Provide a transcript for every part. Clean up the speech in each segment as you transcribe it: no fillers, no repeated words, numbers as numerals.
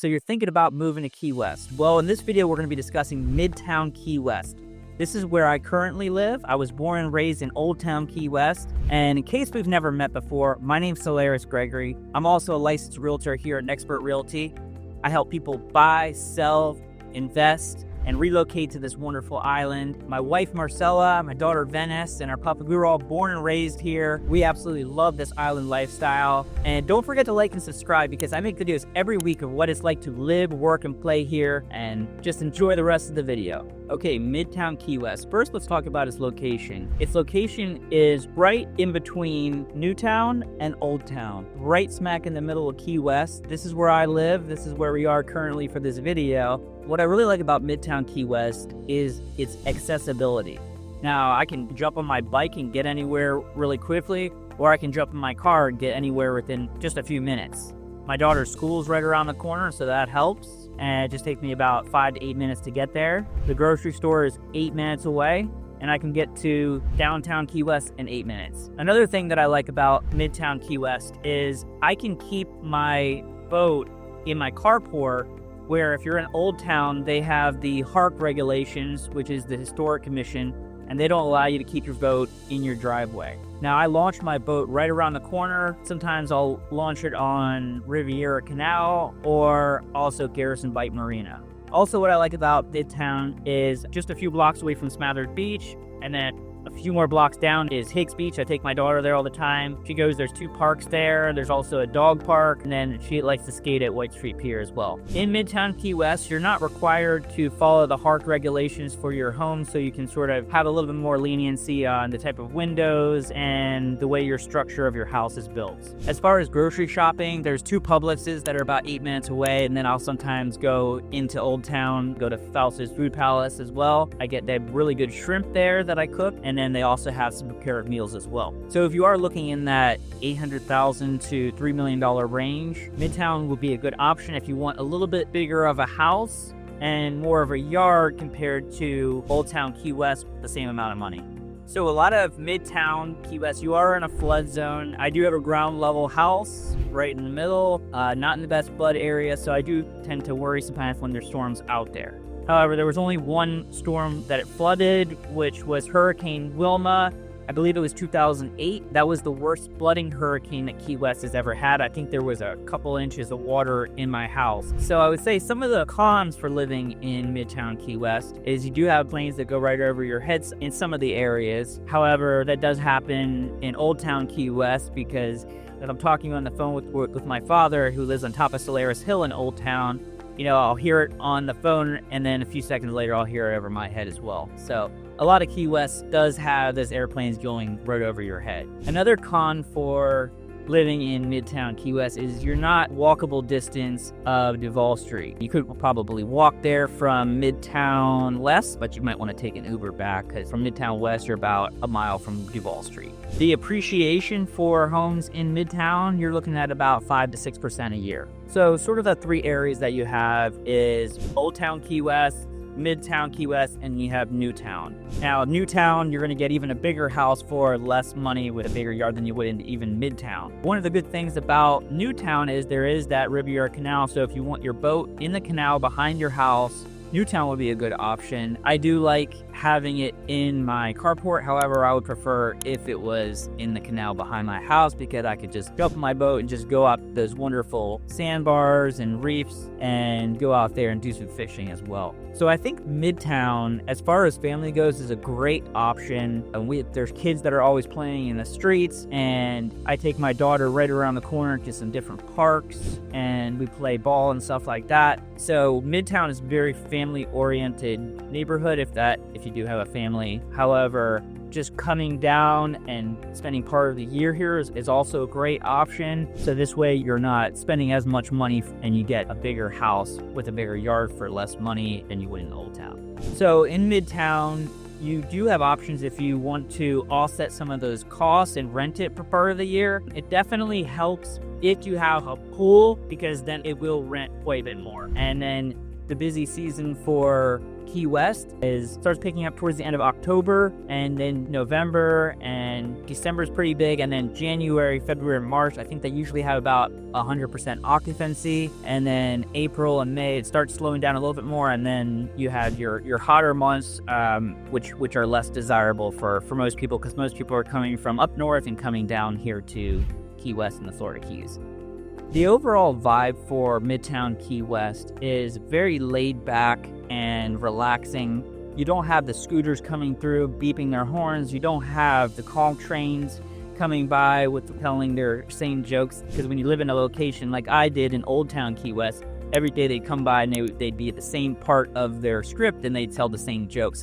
So you're thinking about moving to Key West. Well, in this video, we're going to be discussing Midtown Key West. This is where I currently live. I was born and raised in Old Town Key West. And in case we've never met before, my name's Solaris Gregory. I'm also a licensed realtor here at Expert Realty. I help people buy, sell, invest, and relocate to this wonderful island. My wife, Marcella, my daughter, Venice, and our puppy, we were all born and raised here. We absolutely love this island lifestyle. And don't forget to like and subscribe because I make videos every week of what it's like to live, work, and play here, and just enjoy the rest of the video. Okay, Midtown Key West. First, let's talk about its location. Its location is right in between Newtown and Old Town, right smack in the middle of Key West. This is where I live. This is where we are currently for this video. What I really like about Midtown Key West is its accessibility. Now, I can jump on my bike and get anywhere really quickly, or I can jump in my car and get anywhere within just a few minutes. My daughter's school's right around the corner, so that helps. And it just takes me about 5 to 8 minutes to get there. The grocery store is 8 minutes away, and I can get to downtown Key West in 8 minutes. Another thing that I like about Midtown Key West is I can keep my boat in my carport, where if you're in Old Town, they have the HARC regulations, which is the Historic Commission, and they don't allow you to keep your boat in your driveway. Now, I launch my boat right around the corner. Sometimes I'll launch it on Riviera Canal or also Garrison Bight Marina. Also, what I like about Midtown is just a few blocks away from Smothered Beach, and then a few more blocks down is Hicks Beach. I take my daughter there all the time. There's 2 parks there. There's also a dog park, and then she likes to skate at White Street Pier as well. In Midtown Key West, you're not required to follow the HARC regulations for your home, so you can sort of have a little bit more leniency on the type of windows and the way your structure of your house is built. As far as grocery shopping, there's 2 Publixes that are about 8 minutes away, and then I'll sometimes go into Old Town, go to Faust's Food Palace as well. I get that really good shrimp there that I cook, and then they also have some prepared meals as well. So if you are looking in that $800,000 to $3 million range, Midtown would be a good option if you want a little bit bigger of a house and more of a yard compared to Old Town Key West with the same amount of money. So a lot of Midtown Key West, you are in a flood zone. I do have a ground level house right in the middle, not in the best flood area, so I do tend to worry sometimes when there's storms out there. However, there was only one storm that it flooded, which was Hurricane Wilma. I believe it was 2008. That was the worst flooding hurricane that Key West has ever had. I think there was a couple inches of water in my house. So I would say some of the cons for living in Midtown Key West is you do have planes that go right over your heads in some of the areas. However, that does happen in Old Town Key West because if I'm talking on the phone with my father, who lives on top of Solaris Hill in Old Town, I'll hear it on the phone, and then a few seconds later, I'll hear it over my head as well. So a lot of Key West does have those airplanes going right over your head. Another con for living in Midtown Key West is you're not walkable distance of Duval Street. You could probably walk there from Midtown West, but you might want to take an Uber back because from Midtown West, you're about a mile from Duval Street. The appreciation for homes in Midtown, you're looking at about 5 to 6% a year. So sort of the 3 areas that you have is Old Town Key West, Midtown Key West, and you have Newtown. Now, Newtown, you're going to get even a bigger house for less money with a bigger yard than you would in even Midtown. One of the good things about Newtown is there is that Riviera Canal, so if you want your boat in the canal behind your house, Newtown would be a good option. I do like having it in my carport. However, I would prefer if it was in the canal behind my house because I could just jump in my boat and just go out those wonderful sandbars and reefs and go out there and do some fishing as well. So I think Midtown, as far as family goes, is a great option. There's kids that are always playing in the streets, and I take my daughter right around the corner to some different parks, and we play ball and stuff like that. So Midtown is a very family-oriented neighborhood if you do have a family. However, just coming down and spending part of the year here is also a great option. So this way you're not spending as much money and you get a bigger house with a bigger yard for less money than you would in Old Town. So in Midtown, you do have options if you want to offset some of those costs and rent it for part of the year. It definitely helps if you have a pool because then it will rent quite a bit more. And then the busy season for Key West starts picking up towards the end of October, and then November and December is pretty big, and then January, February, and March, I think they usually have about 100% occupancy, and then April and May it starts slowing down a little bit more, and then you have your hotter months, which are less desirable for most people, because most people are coming from up north and coming down here to Key West and the Florida Keys. The overall vibe for Midtown Key West is very laid back and relaxing. You don't have the scooters coming through beeping their horns. You don't have the call trains coming by with telling their same jokes, because when you live in a location like I did in Old Town Key West, every day they'd come by and they'd be at the same part of their script and they'd tell the same jokes.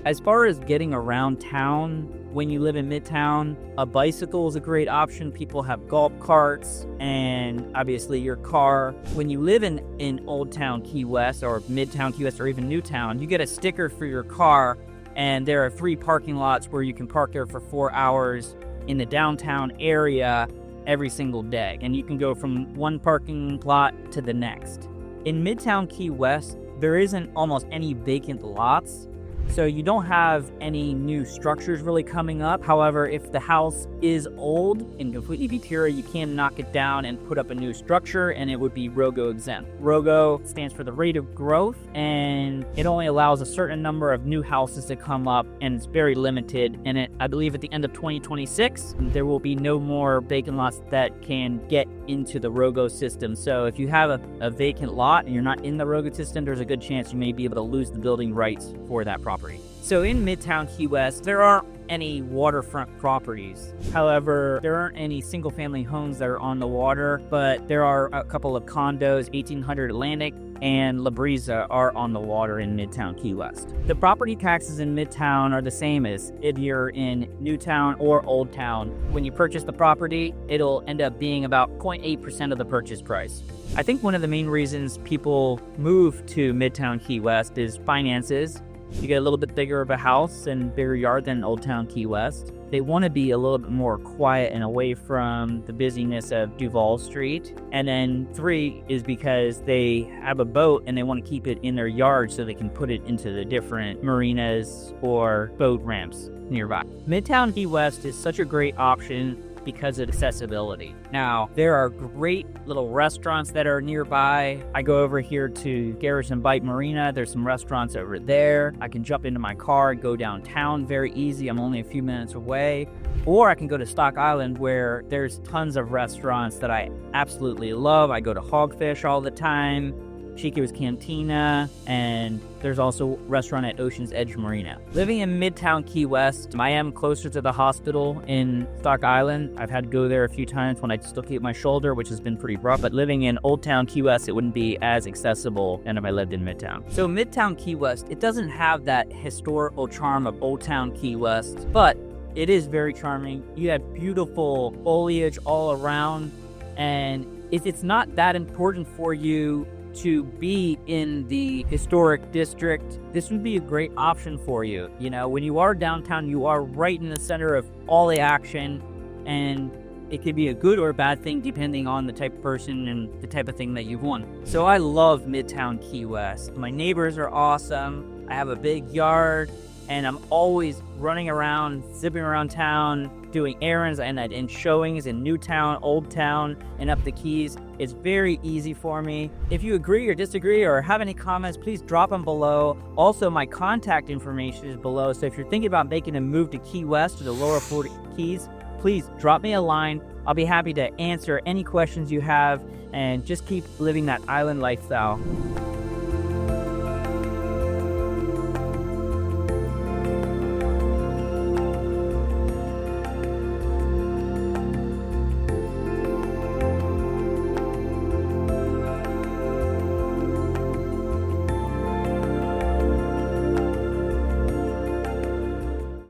As far as getting around town, when you live in Midtown, a bicycle is a great option. People have golf carts and obviously your car. When you live in Old Town Key West or Midtown Key West or even Newtown, you get a sticker for your car, and there are 3 parking lots where you can park there for 4 hours in the downtown area every single day, and you can go from one parking lot to the next. In Midtown Key West, there isn't almost any vacant lots, so you don't have any new structures really coming up. However, if the house is old and completely deteriorated, you can knock it down and put up a new structure, and it would be ROGO exempt. ROGO stands for the rate of growth, and it only allows a certain number of new houses to come up, and it's very limited. And I believe at the end of 2026, there will be no more vacant lots that can get into the ROGO system. So if you have a vacant lot and you're not in the ROGO system, there's a good chance you may be able to lose the building rights for that property. So in Midtown Key West, there aren't any waterfront properties. However, there aren't any single-family homes that are on the water, but there are a couple of condos. 1800 Atlantic and La Brisa are on the water in Midtown Key West. The property taxes in Midtown are the same as if you're in Newtown or Old Town. When you purchase the property, it'll end up being about 0.8% of the purchase price. I think one of the main reasons people move to Midtown Key West is finances. You get a little bit bigger of a house and bigger yard than Old Town Key West. They want to be a little bit more quiet and away from the busyness of Duval Street. And then 3 is because they have a boat and they want to keep it in their yard so they can put it into the different marinas or boat ramps nearby. Midtown Key West is such a great option because of accessibility. Now, there are great little restaurants that are nearby. I go over here to Garrison Bight Marina. There's some restaurants over there. I can jump into my car and go downtown very easy. I'm only a few minutes away. Or I can go to Stock Island, where there's tons of restaurants that I absolutely love. I go to Hogfish all the time, Chico's Cantina, and there's also a restaurant at Ocean's Edge Marina. Living in Midtown Key West, I am closer to the hospital in Stock Island. I've had to go there a few times when I dislocate my shoulder, which has been pretty rough, but living in Old Town Key West, it wouldn't be as accessible than if I lived in Midtown. So Midtown Key West, it doesn't have that historical charm of Old Town Key West, but it is very charming. You have beautiful foliage all around, and if it's not that important for you to be in the historic district, this would be a great option for you. You know, when you are downtown, you are right in the center of all the action, and it could be a good or a bad thing depending on the type of person and the type of thing that you want. So I love Midtown Key West. My neighbors are awesome. I have a big yard, and I'm always running around, zipping around town, doing errands and showings in Newtown, Old Town, and up the Keys. It's very easy for me. If you agree or disagree or have any comments, please drop them below. Also, my contact information is below, so if you're thinking about making a move to Key West or the lower Florida Keys, please drop me a line. I'll be happy to answer any questions you have, and just keep living that island lifestyle.